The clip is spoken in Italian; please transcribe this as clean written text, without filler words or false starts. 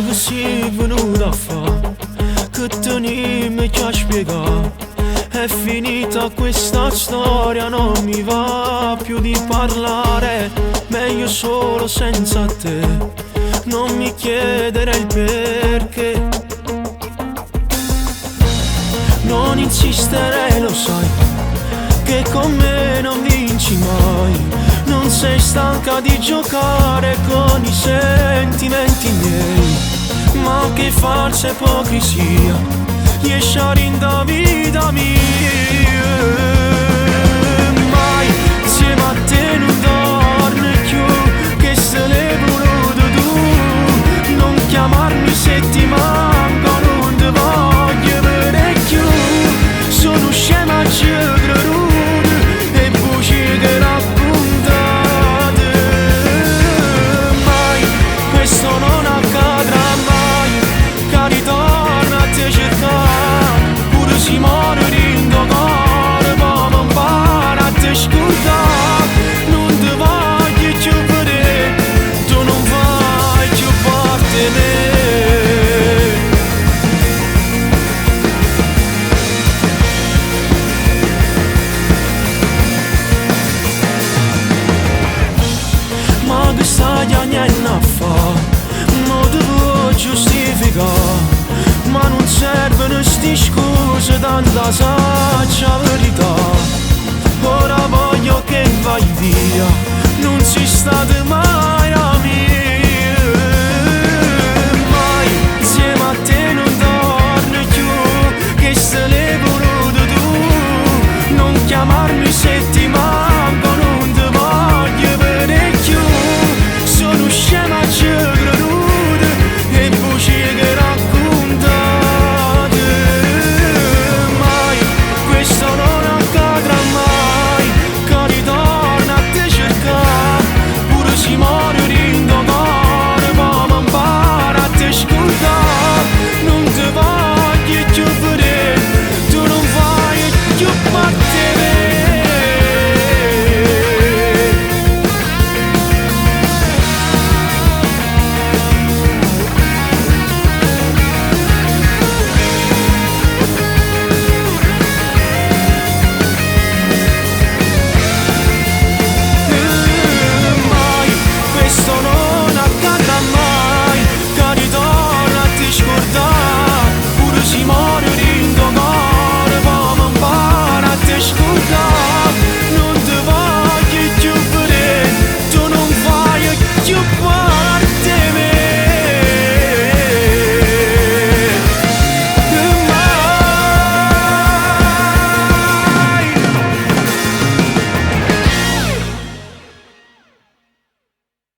che sei venuta a fa, che te mi ci spiegare. È finita questa storia, non mi va più di parlare. Meglio solo senza te, non mi chiedere il perché. Non insistere, lo sai, che con me non vinci mai. Non sei stanca di giocare con i sentimenti miei. Ma che falsa ipocrisia, riesci a rinda mia. Mai insieme a te non dorme più, che se l'è voluto tu. Non chiamarmi se ti manco, non ti voglio vedere più. Sono scema, ci credo, e voci che raccontate. Mai, questo non accadrà mai, che ritorna a te cercare. Pure si muore in tuo cuore, ma non impara a te ascoltare. Non ti voglio più vedere, tu non vai più parte me. Ma che stai a niente a fa', non ti vuoi giustificare. Ma non servono sti scuse, tanta saccia verità. Ora voglio che vai via, non si state mai